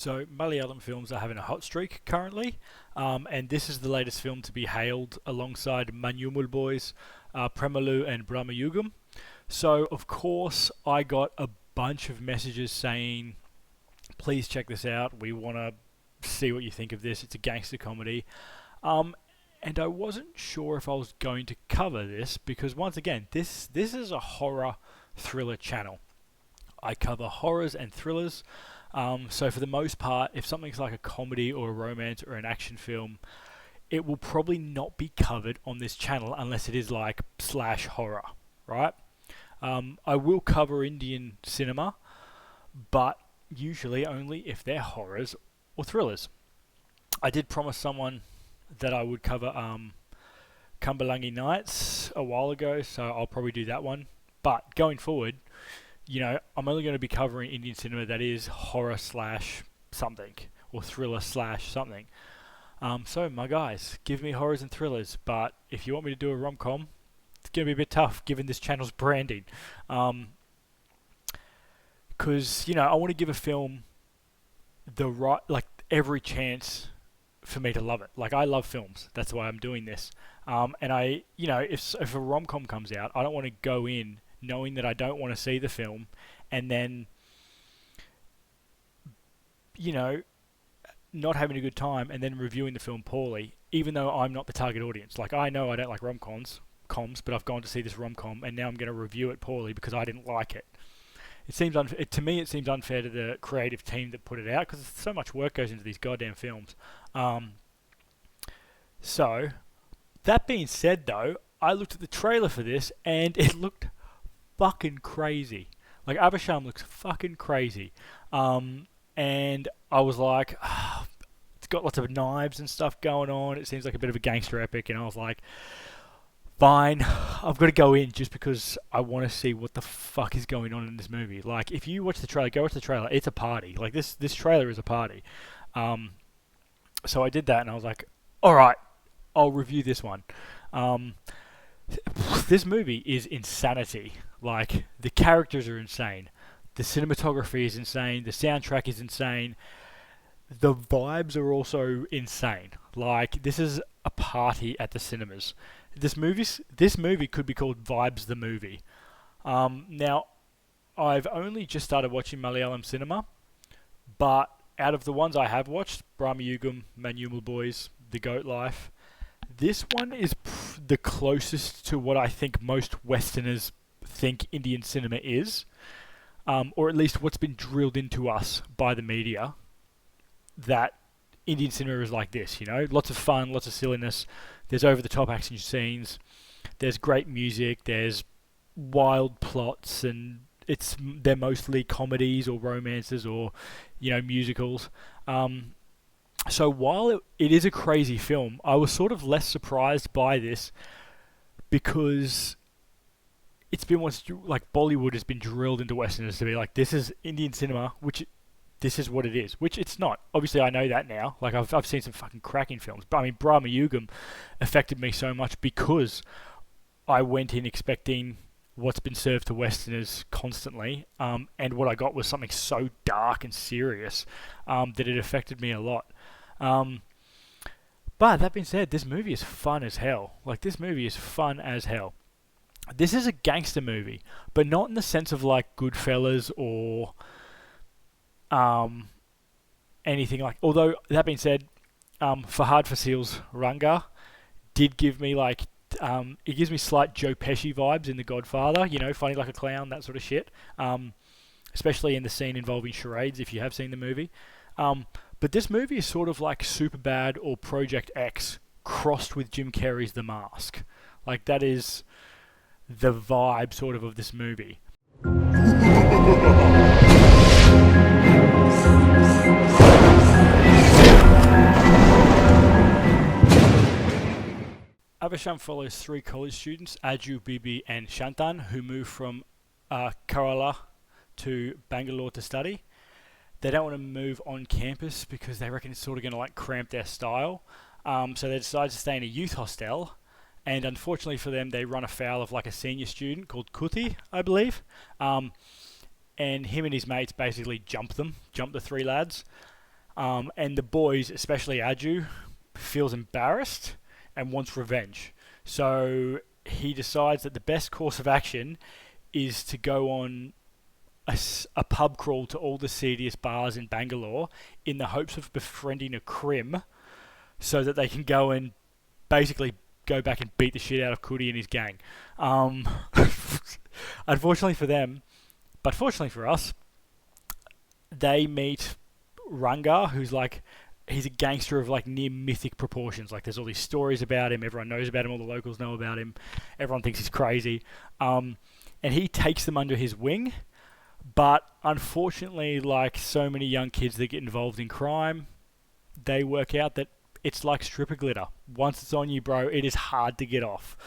So Malayalam films are having a hot streak currently, and this is the latest film to be hailed alongside Manyumul Boys, Premalu and Brahmayugam. So of course I got a bunch of messages saying, please check this out. We want to see what you think of this. It's a gangster comedy. Um, and I wasn't sure if I was going to cover this because once again, this is a horror thriller channel. I cover horrors and thrillers. So for the most part, if something's like a comedy or a romance or an action film, it will probably not be covered on this channel unless it is like slash horror, right? I will cover Indian cinema, but usually only if they're horrors or thrillers. I did promise someone that I would cover Kumbalangi Nights a while ago, so I'll probably do that one. But going forward, I'm only going to be covering Indian cinema that is horror slash something or thriller slash something. So my guys, give me horrors and thrillers, but if you want me to do a rom-com, it's going to be a bit tough given this channel's branding. Because, I want to give a film the right, like every chance for me to love it. Like I love films. That's why I'm doing this. And if a rom-com comes out, I don't want to go in knowing that I don't want to see the film and then, not having a good time and then reviewing the film poorly, even though I'm not the target audience. Like I know I don't like rom-coms, but I've gone to see this rom-com and now I'm going to review it poorly because I didn't like it. It seems to me it seems unfair to the creative team that put it out because so much work goes into these goddamn films. So, that being said though, I looked at the trailer for this and it looked fucking crazy. Like Avisham looks fucking crazy. And I was like, it's got lots of knives and stuff going on. It seems like a bit of a gangster epic. And I was like, fine, I've got to go in just because I want to see what the fuck is going on in this movie. Like, if you watch the trailer, go watch the trailer. It's a party. Like, this trailer is a party. So I did that and I was like, alright, I'll review this one. This movie is insanity. Like, the characters are insane. The cinematography is insane. The soundtrack is insane. The vibes are also insane. Like, this is a party at the cinemas. This movie could be called Vibes the Movie. Now, I've only just started watching Malayalam cinema, but out of the ones I have watched, Brahmayugam, Manyumal Boys, The Goat Life, this one is the closest to what I think most Westerners think Indian cinema is, or at least what's been drilled into us by the media, that Indian cinema is like this, lots of fun, lots of silliness, there's over-the-top action scenes, there's great music, there's wild plots, and they're mostly comedies or romances or, musicals. So while it is a crazy film, I was sort of less surprised by this because it's been like Bollywood has been drilled into Westerners to be like, this is Indian cinema, which this is what it is, which it's not. Obviously, I know that now. Like, I've seen some fucking cracking films. But, I mean, Brahmayugam affected me so much because I went in expecting what's been served to Westerners constantly, and what I got was something so dark and serious that it affected me a lot. But, that being said, this movie is fun as hell. Like, this movie is fun as hell. This is a gangster movie, but not in the sense of, like, Goodfellas or anything like. Although that being said, Fahad Fasil's Ranga did give me like it gives me slight Joe Pesci vibes in The Godfather. Funny like a clown, that sort of shit. Especially in the scene involving charades, if you have seen the movie. But this movie is sort of like Superbad or Project X crossed with Jim Carrey's The Mask. Like that is the vibe sort of this movie. Avisham follows three college students, Aju, Bibi and Shantan, who move from Kerala to Bangalore to study. They don't want to move on campus because they reckon it's sort of going to like cramp their style. So they decide to stay in a youth hostel. And unfortunately for them, they run afoul of like a senior student called Kuthi, I believe. And him and his mates basically jump the three lads. And the boys, especially Aju, feels embarrassed and wants revenge. So he decides that the best course of action is to go on a pub crawl to all the seediest bars in Bangalore in the hopes of befriending a crim so that they can go and basically go back and beat the shit out of Kudi and his gang. Um, Unfortunately for them, but fortunately for us, they meet Ranga, who's like he's a gangster of like near mythic proportions. Like there's all these stories about him. Everyone knows about him. All the locals know about him. Everyone thinks he's crazy. And he takes them under his wing. But unfortunately, like so many young kids that get involved in crime, they work out that it's like stripper glitter. Once it's on you, bro, it is hard to get off.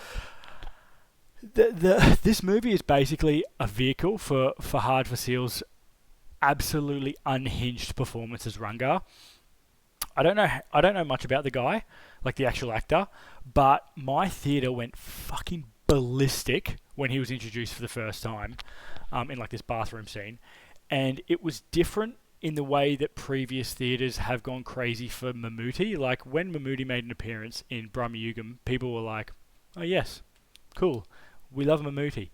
This movie is basically a vehicle for Fahad Faasil's absolutely unhinged performance as Ranga. I don't know much about the guy, like the actual actor, but my theater went fucking ballistic when he was introduced for the first time, in like this bathroom scene, and it was different in the way that previous theaters have gone crazy for Mammootty. Like when Mammootty made an appearance in Brahmayugam, people were like, "Oh yes, cool, we love Mammootty."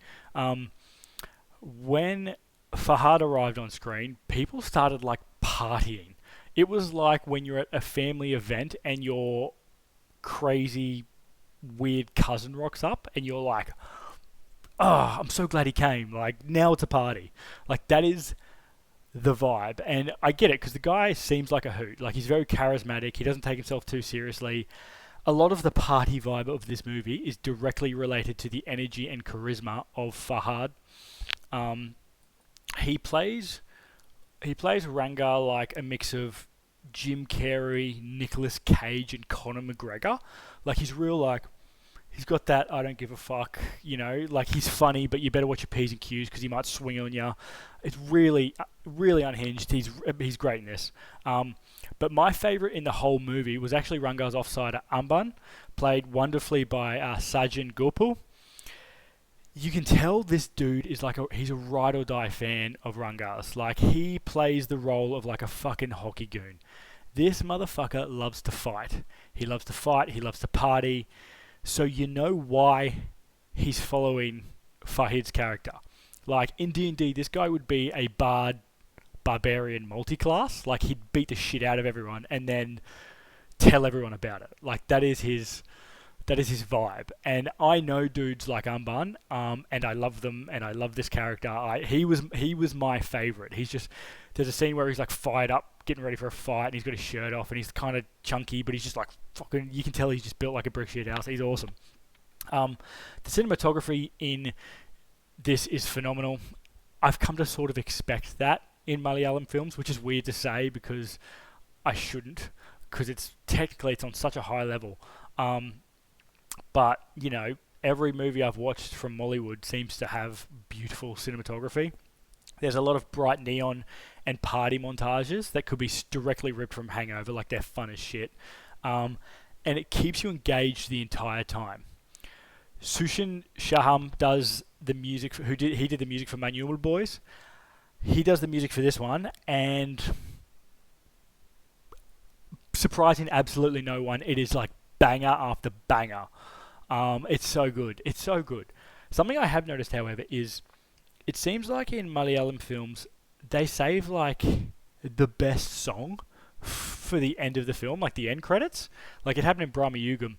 When Fahad arrived on screen, people started like partying. It was like when you're at a family event and your crazy, weird cousin rocks up and you're like, oh, I'm so glad he came. Like, now it's a party. Like, that is the vibe. And I get it because the guy seems like a hoot. Like, he's very charismatic. He doesn't take himself too seriously. A lot of the party vibe of this movie is directly related to the energy and charisma of Fahad. He plays Ranga like a mix of Jim Carrey, Nicolas Cage, and Conor McGregor. Like he's real like he's got that I don't give a fuck, you know. Like he's funny, but you better watch your p's and q's because he might swing on you. It's really unhinged. He's great in this. But my favourite in the whole movie was actually Ranga's offsider Amban, played wonderfully by Sajan Gopal. You can tell this dude is like he's a ride or die fan of Rangas. Like he plays the role of like a fucking hockey goon. This motherfucker loves to fight. He loves to fight. He loves to party. So you know why he's following Fahid's character. Like in D&D, this guy would be a barbarian multi-class. Like he'd beat the shit out of everyone and then tell everyone about it. Like that is his vibe. And I know dudes like Amban, and I love them, and I love this character. He was my favourite. There's a scene where he's like fired up, getting ready for a fight, and he's got his shirt off, and he's kind of chunky, but he's just like fucking, you can tell he's just built like a brick shit house. He's awesome. The cinematography in this is phenomenal. I've come to sort of expect that in Malayalam films, which is weird to say because I shouldn't, because it's on such a high level. But, you know, every movie I've watched from Mollywood seems to have beautiful cinematography. There's a lot of bright neon and party montages that could be directly ripped from Hangover, like they're fun as shit. And it keeps you engaged the entire time. Sushin Shaham does the music, he did the music for Manual Boys. He does the music for this one, and surprising absolutely no one, it is like banger after banger. It's so good. It's so good. Something I have noticed, however, is it seems like in Malayalam films, they save like the best song for the end of the film, like the end credits. Like it happened in Brahmayugam.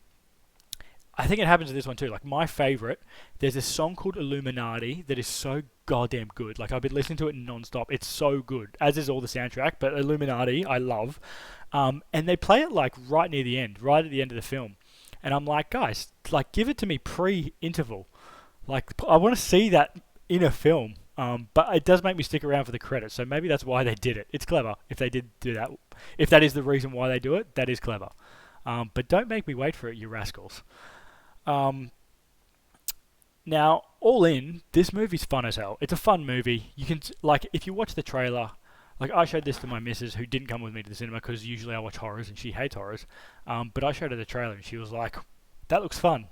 I think it happens in this one too. Like my favourite, there's this song called Illuminati that is so goddamn good. Like I've been listening to it non-stop. It's so good, as is all the soundtrack, but Illuminati I love. And they play it like right near the end, right at the end of the film. And I'm like, guys, like give it to me pre-interval. Like I want to see that in a film. But it does make me stick around for the credits, so maybe that's why they did it. It's clever if they did do that. If that is the reason why they do it, that is clever. But don't make me wait for it, you rascals. Now, all in, this movie's fun as hell. It's a fun movie. You can, like, if you watch the trailer, like, I showed this to my missus, who didn't come with me to the cinema, because usually I watch horrors, and she hates horrors. But I showed her the trailer, and she was like, that looks fun.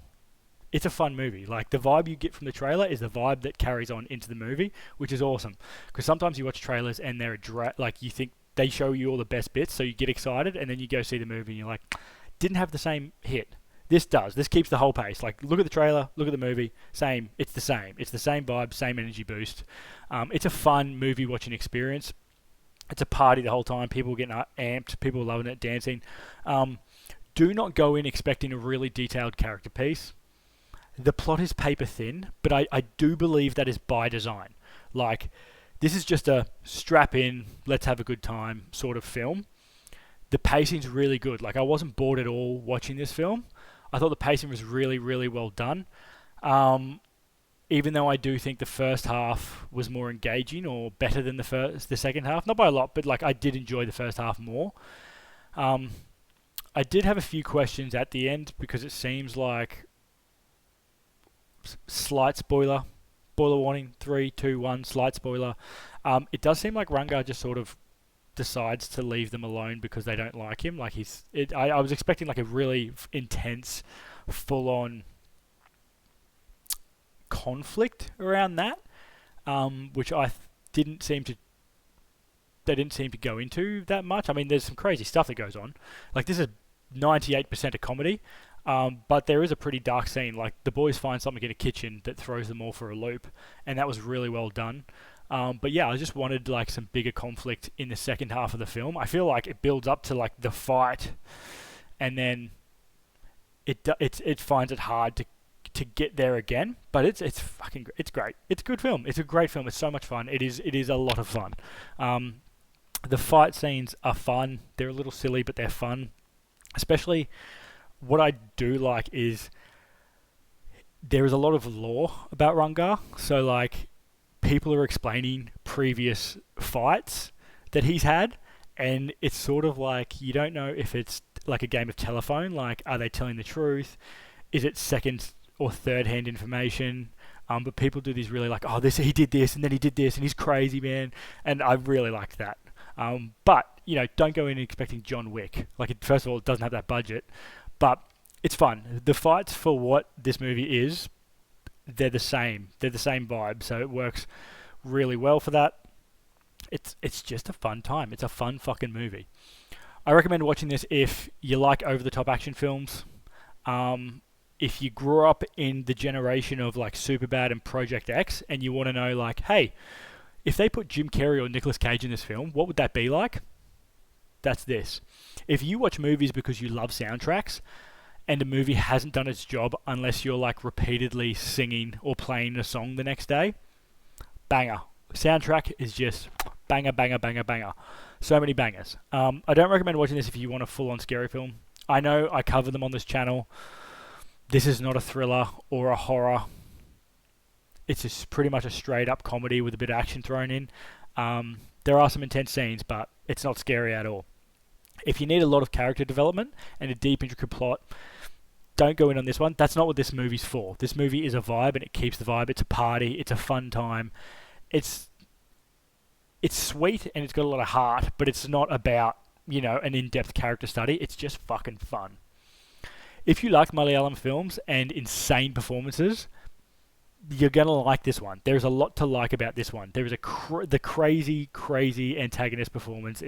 It's a fun movie. Like, the vibe you get from the trailer is the vibe that carries on into the movie, which is awesome. Because sometimes you watch trailers, and they're like, you think they show you all the best bits, so you get excited, and then you go see the movie, and you're like, didn't have the same hit. This does. This keeps the whole pace. Like, look at the trailer, look at the movie. Same. It's the same. It's the same vibe, same energy boost. It's a fun movie watching experience. It's a party the whole time. People getting amped. People loving it, dancing. Do not go in expecting a really detailed character piece. The plot is paper thin, but I do believe that is by design. Like, this is just a strap in, let's have a good time sort of film. The pacing's really good. Like, I wasn't bored at all watching this film. I thought the pacing was really, really well done. Even though I do think the first half was more engaging or better than the second half. Not by a lot, but like I did enjoy the first half more. I did have a few questions at the end because it seems like slight spoiler warning, 3, 2, 1, slight spoiler. It does seem like Rungar just sort of decides to leave them alone because they don't like him. Like I was expecting like a really intense, full-on conflict around that, which didn't seem to. They didn't seem to go into that much. I mean, there's some crazy stuff that goes on. Like, this is 98% a comedy, but there is a pretty dark scene. Like, the boys find something in a kitchen that throws them all for a loop, and that was really well done. But yeah, I just wanted like some bigger conflict in the second half of the film. I feel like it builds up to like the fight, and then it finds it hard to get there again. But it's great. It's a good film. It's a great film. It's so much fun. It is a lot of fun. The fight scenes are fun. They're a little silly, but they're fun. Especially, what I do like is there is a lot of lore about Rungar. So like, people are explaining previous fights that he's had, and it's sort of like you don't know if it's like a game of telephone. Like, are they telling the truth? Is it second or third hand information? But people do these really like, oh, he did this and then he did this and he's crazy, man. And I really liked that. But you know, don't go in expecting John Wick. Like, first of all, it doesn't have that budget, but it's fun. The fights for what this movie is, they're the same. They're the same vibe, so it works really well for that. It's just a fun time. It's a fun fucking movie. I recommend watching this if you like over-the-top action films. If you grew up in the generation of like Superbad and Project X, and you want to know like, hey, if they put Jim Carrey or Nicolas Cage in this film, what would that be like? That's this. If you watch movies because you love soundtracks, and a movie hasn't done its job unless you're like repeatedly singing or playing a song the next day, banger. Soundtrack is just banger, banger, banger, banger. So many bangers. I don't recommend watching this if you want a full-on scary film. I know I cover them on this channel. This is not a thriller or a horror. It's just pretty much a straight-up comedy with a bit of action thrown in. There are some intense scenes, but it's not scary at all. If you need a lot of character development and a deep, intricate plot, don't go in on this one. That's not what this movie's for. This movie is a vibe, and it keeps the vibe. It's a party. It's a fun time. It's sweet, and it's got a lot of heart, but it's not about, you know, an in-depth character study. It's just fucking fun. If you like Malayalam films and insane performances, you're going to like this one. There's a lot to like about this one. There is the crazy, crazy antagonist performance.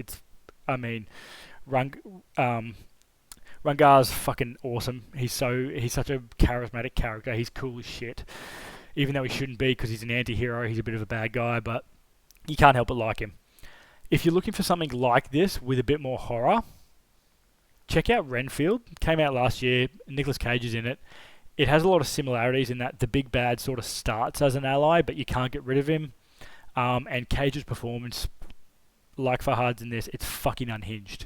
Rangar's fucking awesome. He's such a charismatic character. He's cool as shit. Even though he shouldn't be because he's an anti-hero, he's a bit of a bad guy, but you can't help but like him. If you're looking for something like this with a bit more horror, check out Renfield. It came out last year. Nicolas Cage is in it. It has a lot of similarities in that the big bad sort of starts as an ally, but you can't get rid of him. And Cage's performance, like Fahad's in this, it's fucking unhinged.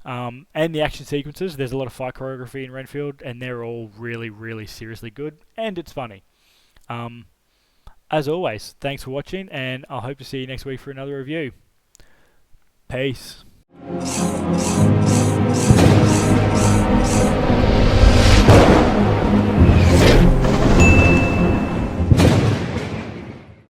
And the action sequences, there's a lot of fight choreography in Renfield, and they're all really, really seriously good, and it's funny. As always, thanks for watching, and I hope to see you next week for another review. Peace.